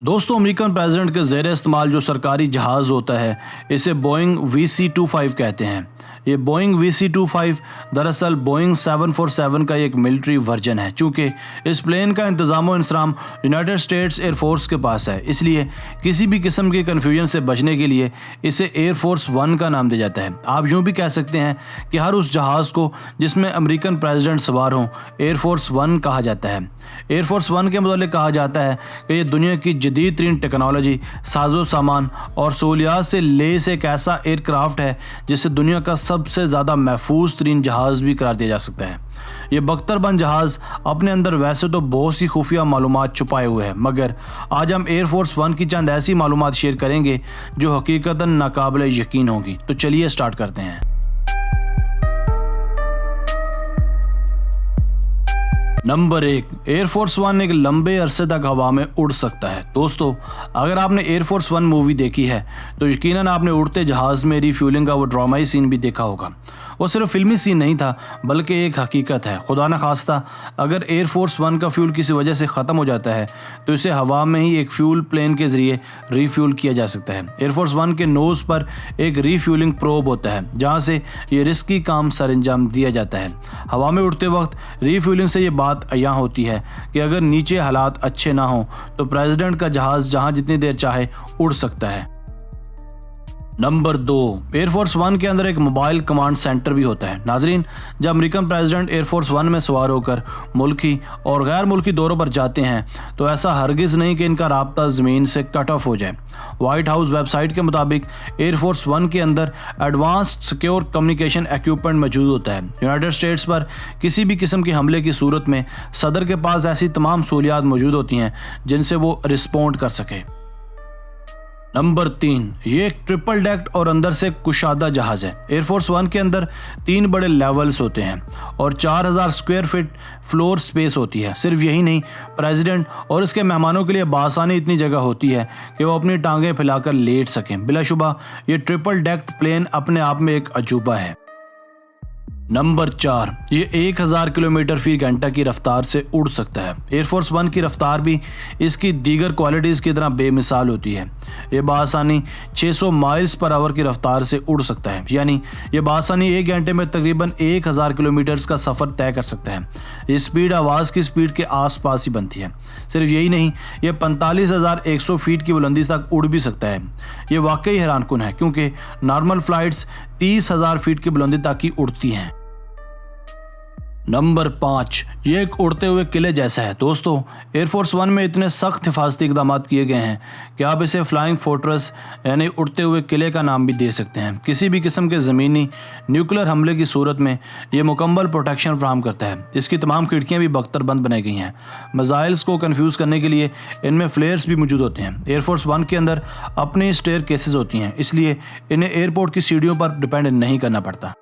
दोस्तों, American president के ज़ेर इस्तेमाल जो सरकारी जहाज़ होता है इसे बोइंग VC-25 कहते हैं। ये बोइंग VC-25 दरअसल बोइंग 747 का एक मिलिट्री वर्जन है। चूँकि इस प्लेन का इंतज़ाम इंसराम यूनाइटेड स्टेट्स एयरफोर्स के पास है, इसलिए किसी भी किस्म की कन्फ्यूजन से बचने के लिए इसे एयरफोर्स 1 का नाम दिया जाता है। आप यूँ भी कह सकते हैं कि हर उस जहाज़ को जिसमें अमेरिकन प्रेसिडेंट सवार हों एयरफोर्स 1 कहा जाता है। एयरफोर्स 1 के मुताबिक कहा जाता है कि ये दुनिया की जदीद तरीन टेक्नोलॉजी, साजो सामान और सहूलियात से लेस एक ऐसा एयरक्राफ्ट है जिसे दुनिया का सबसे ज़्यादा महफूज तरीन जहाज़ भी करार दिया जा सकता है। ये बख्तरबंद जहाज़ अपने अंदर वैसे तो बहुत सी खुफिया मालूमात छुपाए हुए हैं, मगर आज हम एयरफोर्स 1 की चंद ऐसी मालूमात शेयर करेंगे जो हकीकतन नाकाबिले यकीन होगी। तो चलिए स्टार्ट करते हैं। नंबर 1, एयरफोर्स 1 एक लंबे अरसे तक हवा में उड़ सकता है। दोस्तों, अगर आपने एयरफोर्स 1 मूवी देखी है तो यकीनन आपने उड़ते जहाज़ में रिफ्यूलिंग का वो ड्रामाई सीन भी देखा होगा। वो सिर्फ फिल्मी सीन नहीं था बल्कि एक हकीकत है। खुदा न खास्ता अगर एयरफोर्स 1 का फ्यूल किसी वजह से ख़त्म हो जाता है तो इसे हवा में ही एक फ्यूल प्लेन के ज़रिए रीफ्यूल किया जा सकता है। एयरफोर्स 1 के नोज़ पर एक रीफ्यूलिंग प्रोब होता है जहाँ से ये रिस्की काम सरअंजाम दिया जाता है। हवा में उड़ते वक्त रीफ्यूलिंग से ये बात अयां होती है कि अगर नीचे हालात अच्छे ना हो तो प्रेसिडेंट का जहाज जहां जितनी देर चाहे उड़ सकता है। नंबर 2, एयरफोर्स 1 के अंदर एक मोबाइल कमांड सेंटर भी होता है। नाजरीन, जब अमेरिकन प्रेसिडेंट एयरफोर्स 1 में सवार होकर मुल्की और गैर मुल्की दौरों पर जाते हैं तो ऐसा हरगिज़ नहीं कि इनका राब्ता ज़मीन से कट ऑफ हो जाए। वाइट हाउस वेबसाइट के मुताबिक एयरफोर्स 1 के अंदर एडवांस्ड सिक्योर कम्युनिकेशन इक्विपमेंट मौजूद होता है। यूनाइटेड स्टेट्स पर किसी भी किस्म के हमले की सूरत में सदर के पास ऐसी तमाम सहूलियात मौजूद होती हैं जिनसे वो रिस्पॉन्ड कर सके। नंबर 3, ये एक ट्रिपल डेक और अंदर से कुशादा जहाज़ है। एयरफोर्स 1 के अंदर 3 बड़े लेवल्स होते हैं और 4000 स्क्वायर फीट फ्लोर स्पेस होती है। सिर्फ यही नहीं, प्रेसिडेंट और इसके मेहमानों के लिए बासानी इतनी जगह होती है कि वो अपनी टांगें फैलाकर लेट सकें। बिलाशुबा ये ट्रिपल डेक प्लेन अपने आप में एक अजूबा है। नंबर 4, ये 1000 किलोमीटर फी घंटा की रफ्तार से उड़ सकता है। एयरफोर्स 1 की रफ्तार भी इसकी दीगर क्वालिटीज़ की तरह बेमिसाल होती है। ये बासानी 600 माइल्स पर आवर की रफ्तार से उड़ सकता है, यानी ये बासानी 1 घंटे में तकरीबन 1000 किलोमीटर का सफ़र तय कर सकता है। ये स्पीड आवाज़ की स्पीड के आसपास ही बनती है। सिर्फ यही नहीं, ये 45,100 फीट की बुलंदी तक उड़ भी सकता है। ये वाकई हैरानकुन है क्योंकि नॉर्मल फ़्लाइट्स 30,000 फीट की बुलंदी तक ही उड़ती हैं। नंबर 5, ये एक उड़ते हुए किले जैसा है। दोस्तों, एयरफोर्स 1 में इतने सख्त हिफाजती इक़दाम किए गए हैं कि आप इसे फ्लाइंग फोर्ट्रेस यानी उड़ते हुए किले का नाम भी दे सकते हैं। किसी भी किस्म के ज़मीनी न्यूक्लियर हमले की सूरत में ये मुकम्मल प्रोटेक्शन फराहम करता है। इसकी तमाम खिड़कियाँ भी बख्तरबंद बनाई गई हैं। मिसाइल्स को कन्फ्यूज़ करने के लिए इनमें फ्लेयर्स भी मौजूद होते हैं। एयरफोर्स 1 के अंदर अपनी स्टेयर केसेस होती हैं, इसलिए इन्हें एयरपोर्ट की सीढ़ियों पर डिपेंड नहीं करना पड़ता।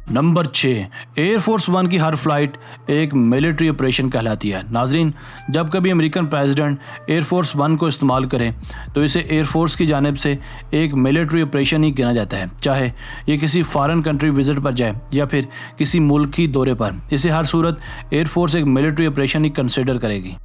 नंबर 6, एयरफोर्स 1 की हर फ्लाइट एक मिलिट्री ऑपरेशन कहलाती है। नाजरीन, जब कभी अमेरिकन प्रेसिडेंट एयरफोर्स 1 को इस्तेमाल करे तो इसे एयरफोर्स की जानिब से एक मिलिट्री ऑपरेशन ही गिना जाता है, चाहे ये किसी फॉरेन कंट्री विजिट पर जाए या फिर किसी मुल्क की दौरे पर। इसे हर सूरत एयरफोर्स एक मिलिट्री ऑपरेशन ही कंसिडर करेगी।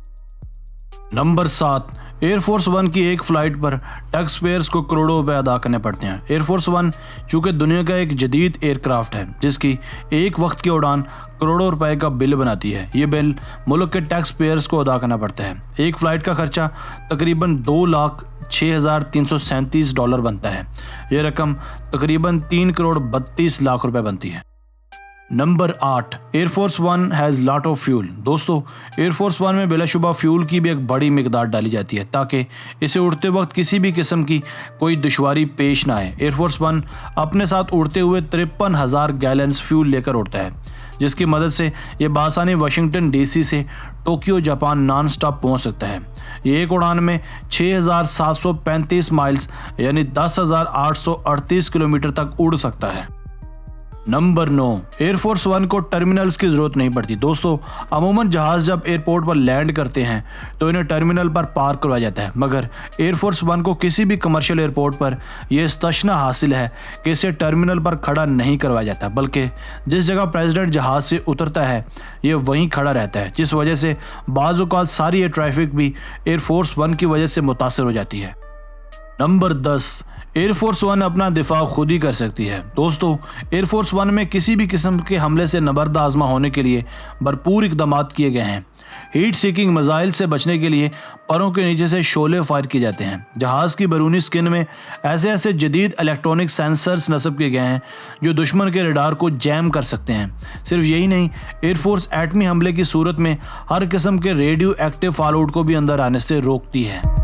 नंबर 7, एयरफोर्स 1 की एक फ़्लाइट पर टैक्स पेयर्स को करोड़ों रुपए अदा करने पड़ते हैं। एयरफोर्स 1 चूँकि दुनिया का एक जदीद एयरक्राफ्ट है जिसकी एक वक्त की उड़ान करोड़ों रुपए का बिल बनाती है, ये बिल मुल्क के टैक्स पेयर्स को अदा करना पड़ता है। एक फ़्लाइट का खर्चा तकरीबन $2,06,337 बनता है। ये रकम तकरीबन 3,32,00,000 रुपए बनती है। Number 8, air force 1 has lot of fuel. दोस्तों, एयरफोर्स 1 में बिलाशुबा फ्यूल की भी एक बड़ी मिकदार डाली जाती है ताकि इसे उड़ते वक्त किसी भी किस्म की कोई दुश्वारी पेश ना आए। एयरफोर्स 1 अपने साथ उड़ते हुए 53,000 गैलन्स फ्यूल लेकर उड़ता है, जिसकी मदद से ये बासानी वाशिंगटन DC से टोक्यो जापान नॉन स्टॉप पहुँच सकता है। ये एक उड़ान में 6,735 माइल्स यानी 10,838 किलोमीटर तक उड़ सकता है। नंबर 9, एयरफोर्स वन को टर्मिनल्स की ज़रूरत नहीं पड़ती। दोस्तों, अमूमन जहाज़ जब एयरपोर्ट पर लैंड करते हैं तो इन्हें टर्मिनल पर पार्क करवाया जाता है, मगर एयरफोर्स वन को किसी भी कमर्शियल एयरपोर्ट पर यह तशना हासिल है कि इसे टर्मिनल पर खड़ा नहीं करवाया जाता, बल्कि जिस जगह प्रेसिडेंट जहाज़ से उतरता है ये वहीं खड़ा रहता है, जिस वजह से बाज़ औक़ात सारी एयर ट्रैफिक भी एयरफोर्स वन की वजह से मुतासर हो जाती है। नंबर 10, एयरफोर्स वन अपना दिफा खुद ही कर सकती है। दोस्तों, एयरफोर्स वन में किसी भी किस्म के हमले से नबर्द आज़मा होने के लिए भरपूर इक़दाम किए गए हैं। हीट सीकिंग मिसाइल से बचने के लिए परों के नीचे से शोले फायर किए जाते हैं। जहाज़ की बैरूनी स्किन में ऐसे जदीद इलेक्ट्रॉनिक सेंसर्स नस्ब किए गए हैं जो दुश्मन के रडार को जैम कर सकते हैं। सिर्फ यही नहीं, एयरफोर्स एटमी हमले की सूरत में हर किस्म के रेडियो एक्टिव फॉलआउट को भी अंदर आने से रोकती है।